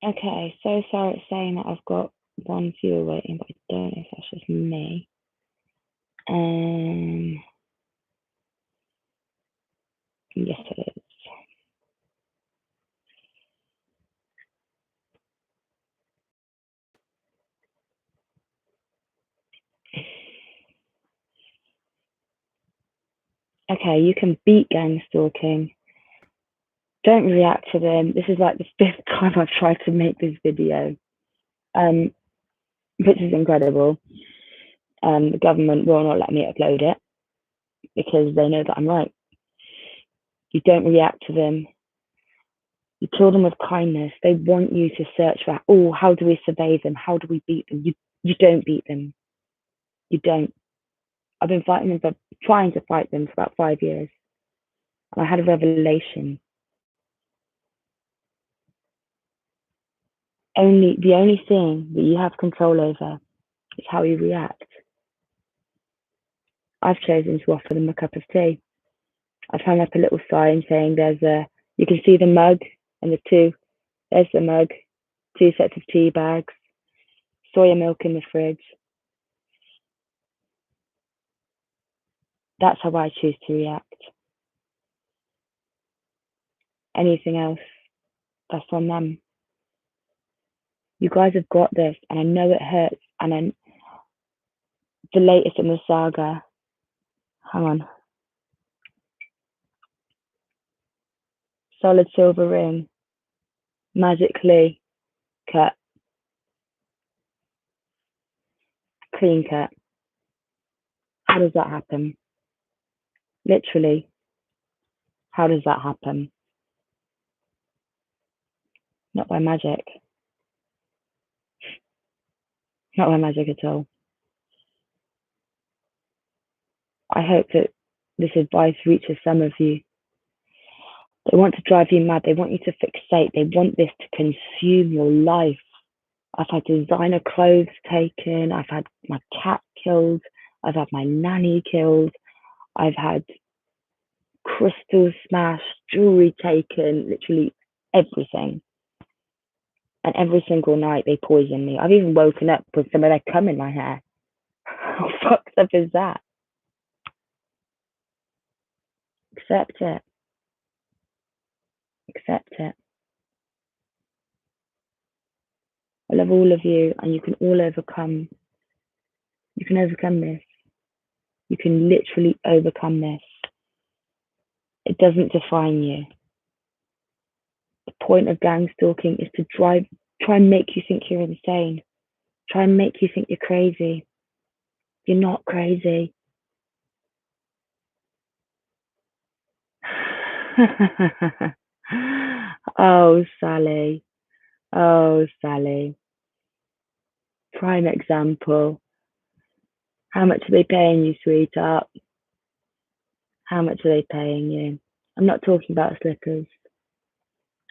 Okay, so sorry it's saying that I've got one viewer waiting, but I don't know if that's just me. Um, yes, it is. Okay, you can beat gang stalking. Don't react to them. This is like the fifth time I've tried to make this video, um, which is incredible. The government will not let me upload it because they know that I'm right. You don't react to them. You kill them with kindness. They want you to search for, oh, how do we survey them? How do we beat them? You don't beat them. You don't. I've been fighting them for trying to fight them for about 5 years. And I had a revelation. The only thing that you have control over is how you react. I've chosen to offer them a cup of tea. I've hung up a little sign saying you can see the mug and there's the mug, 2 sets of tea bags, soya milk in the fridge. That's how I choose to react. Anything else, that's on them. You guys have got this, and I know it hurts. And then the latest in the saga, hang on, solid silver ring, magically cut, clean cut. How does that happen? Literally, how does that happen? Not by magic. Not by magic at all. I hope that this advice reaches some of you. They want to drive you mad. They want you to fixate. They want this to consume your life. I've had designer clothes taken. I've had my cat killed. I've had my nanny killed. I've had crystals smashed, jewelry taken, literally everything. And every single night they poison me. I've even woken up with some of their cum in my hair. How fucked up is that? Accept it. Accept it. I love all of you, and you can all overcome. You can overcome this. You can literally overcome this. It doesn't define you. The point of gang stalking is to try and make you think you're insane. Try and make you think you're crazy. You're not crazy. Oh, Sally. Oh, Sally. Prime example. How much are they paying you, sweetheart? How much are they paying you? I'm not talking about slippers.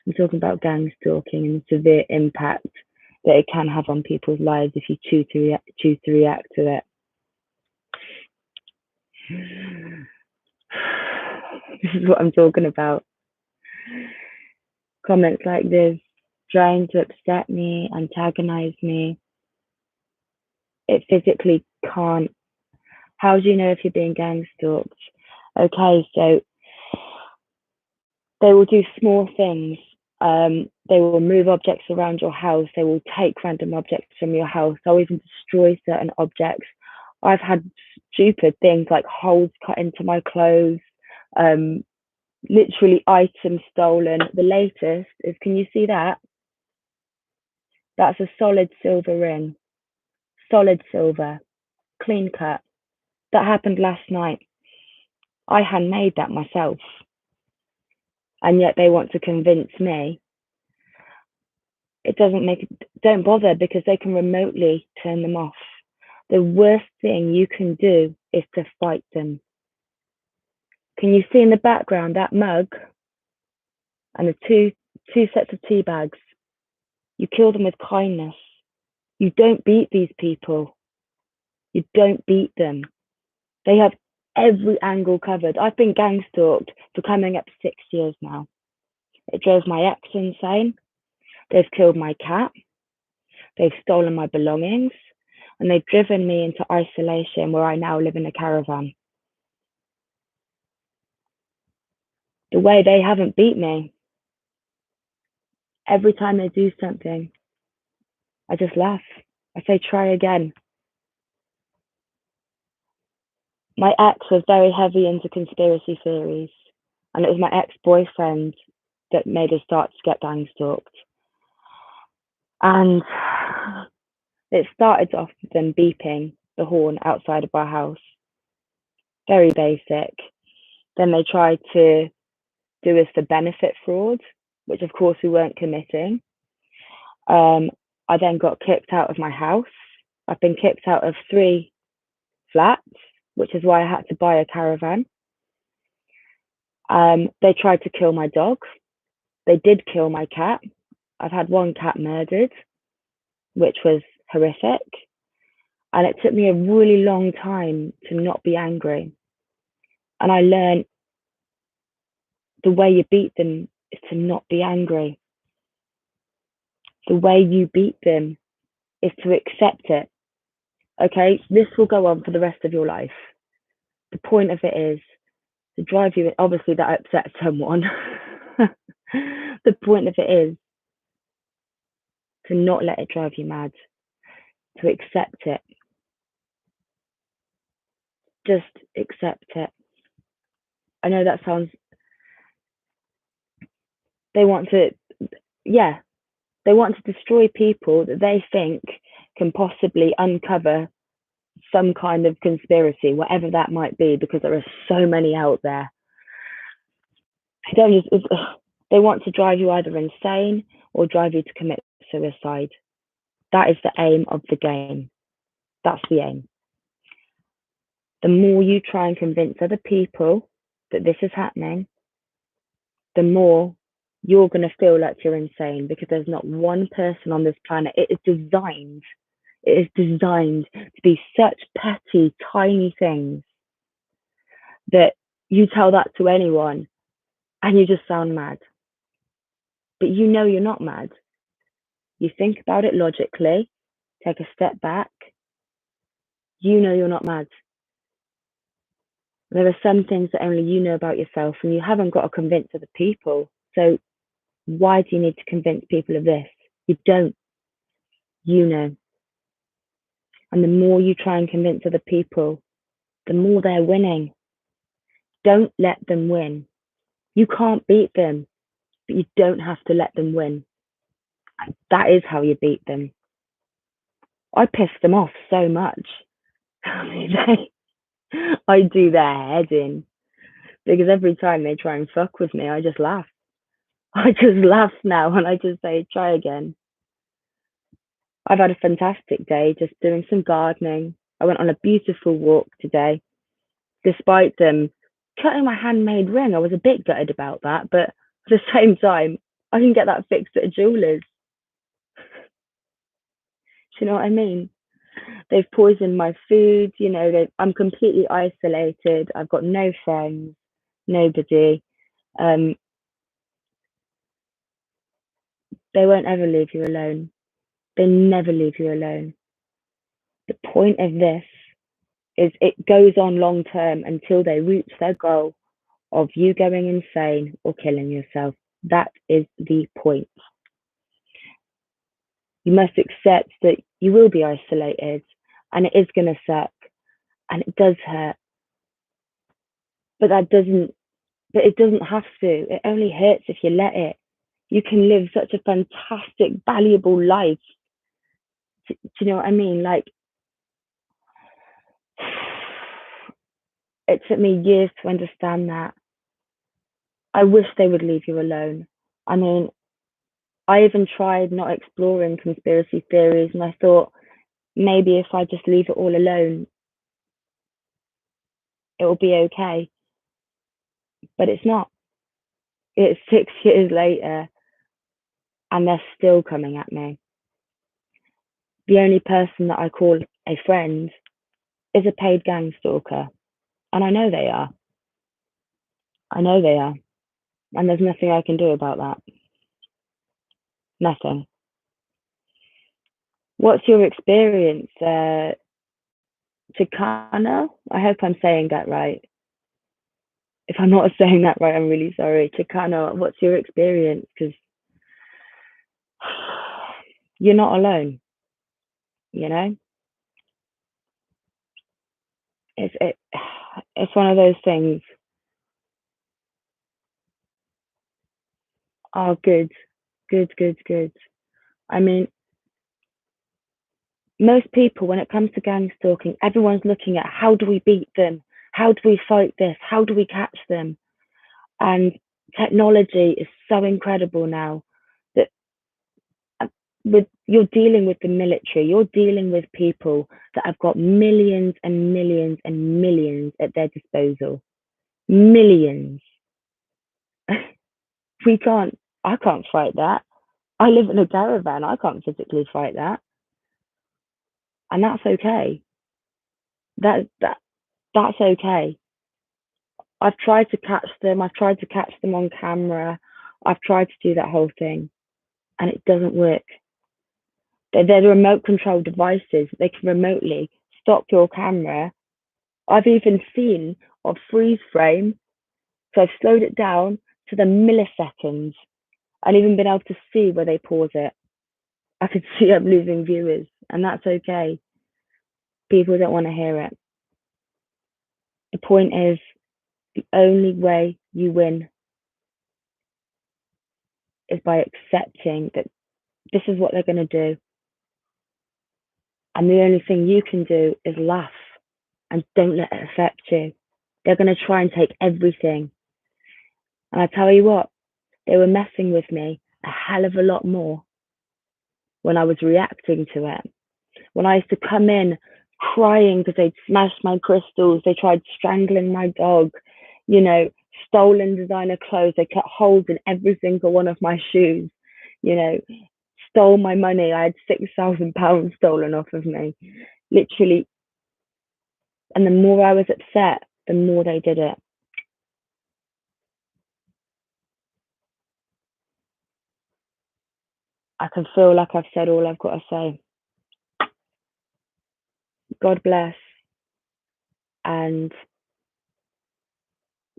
I'm talking about gang stalking and the severe impact that it can have on people's lives if you choose to react to it. This is what I'm talking about. Comments like this, trying to upset me, antagonize me. It physically can't. How do you know if you're being gang stalked? Okay, so they will do small things. They will move objects around your house. They will take random objects from your house. They'll even destroy certain objects. I've had stupid things like holes cut into my clothes, um, literally items stolen. The latest is, can you see that? That's a solid silver ring, solid silver, clean cut. That happened last night. I handmade that myself. And yet they want to convince me it doesn't make it, don't bother because they can remotely turn them off. The worst thing you can do is to fight them. Can you see in the background that mug and the two sets of tea bags? You kill them with kindness. You don't beat these people. You don't beat them. They have every angle covered. I've been gang stalked for coming up 6 years now. It drove my ex insane. They've killed my cat, they've stolen my belongings, and they've driven me into isolation where I now live in a caravan. The way they haven't beat me, every time they do something, I just laugh. I say, try again. My ex was very heavy into conspiracy theories, and it was my ex boyfriend that made us start to get gang stalked. And it started off with them beeping the horn outside of our house. Very basic. Then they tried to do us for benefit fraud, which of course we weren't committing. I then got kicked out of my house. I've been kicked out of 3 flats, which is why I had to buy a caravan. They tried to kill my dog. They did kill my cat. I've had 1 cat murdered, which was horrific. And it took me a really long time to not be angry. And I learned the way you beat them is to not be angry. The way you beat them is to accept it. Okay, this will go on for the rest of your life. The point of it is to drive you, obviously, that upsets someone. The point of it is to not let it drive you mad, to accept it. Just accept it. I know that sounds, they want to, yeah, they want to destroy people that they think can possibly uncover some kind of conspiracy, whatever that might be, because there are so many out there. They don't just, they want to drive you either insane or drive you to commit suicide. That is the aim of the game. That's the aim. The more you try and convince other people that this is happening, the more you're going to feel like you're insane, because there's not one person on this planet. It is designed to be such petty, tiny things that you tell that to anyone and you just sound mad. But you know you're not mad. You think about it logically, take a step back. You know you're not mad. There are some things that only you know about yourself, and you haven't got to convince other people. So why do you need to convince people of this? You don't. You know. And the more you try and convince other people, the more they're winning. Don't let them win. You can't beat them, but you don't have to let them win. That is how you beat them. I piss them off so much. I do their head in, because every time they try and fuck with me, I just laugh. I just laugh now and I just say, try again. I've had a fantastic day just doing some gardening. I went on a beautiful walk today. Despite them cutting my handmade ring, I was a bit gutted about that, but at the same time, I can get that fixed at a jeweler's. Do you know what I mean? They've poisoned my food. I'm completely isolated. I've got no friends, nobody. Um, they won't ever leave you alone. They never leave you alone. The point of this is it goes on long term until they reach their goal of you going insane or killing yourself. That is the point. You must accept that you will be isolated and it is going to suck and it does hurt. But it doesn't have to. It only hurts if you let it. You can live such a fantastic, valuable life. Do you know what I mean? Like, it took me years to understand that. I wish they would leave you alone. I mean, I even tried not exploring conspiracy theories, and I thought maybe if I just leave it all alone, it will be okay. But it's not. It's 6 years later, and they're still coming at me. The only person that I call a friend is a paid gang stalker, and I know they are. I know they are, and there's nothing I can do about that. Nothing. What's your experience, Chicano? I hope I'm saying that right. If I'm not saying that right, I'm really sorry. Chicano, what's your experience? Because you're not alone, you know? It's it, it's one of those things. Oh, good, good, good, good. I mean, most people, when it comes to gang stalking, everyone's looking at how do we beat them? How do we fight this? How do we catch them? And technology is so incredible now that with you're dealing with the military, you're dealing with people that have got millions and millions and millions at their disposal. Millions. we can't I can't fight that. I live in a caravan. I can't physically fight that. And that's okay. That that's okay. I've tried to catch them. I've tried to catch them on camera. I've tried to do that whole thing and it doesn't work. They're the remote control devices. They can remotely stop your camera. I've even seen a freeze frame. So I've slowed it down to the milliseconds and even been able to see where they pause it. I could see I'm losing viewers and that's okay. People don't want to hear it. The point is the only way you win is by accepting that this is what they're going to do. And the only thing you can do is laugh and don't let it affect you. They're going to try and take everything. And I tell you what, they were messing with me a hell of a lot more when I was reacting to it. When I used to come in crying because they'd smashed my crystals, they tried strangling my dog, you know, stolen designer clothes, they cut holes in every single one of my shoes, you know, stole my money. I had £6,000 stolen off of me, literally. And the more I was upset, the more they did it. I can feel like I've said all I've got to say. God bless, and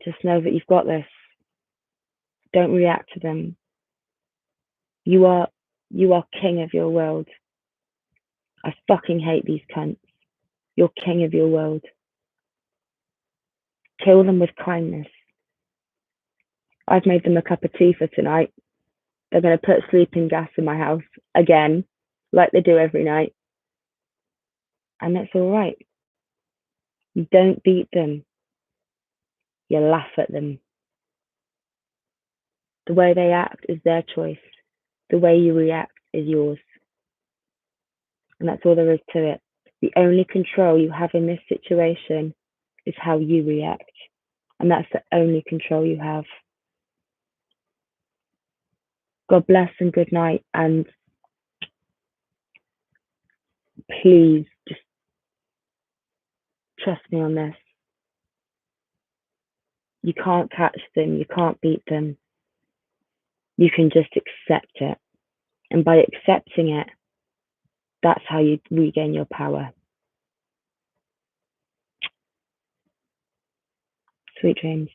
just know that you've got this. Don't react to them. You are you are king of your world. I fucking hate these cunts. You're king of your world. Kill them with kindness. I've made them a cup of tea for tonight. They're going to put sleeping gas in my house again, like they do every night. And it's all right. You don't beat them. You laugh at them. The way they act is their choice. The way you react is yours. And that's all there is to it. The only control you have in this situation is how you react. And that's the only control you have. God bless and good night. And please just trust me on this. You can't catch them. You can't beat them. You can just accept it. And by accepting it, that's how you regain your power. Sweet dreams.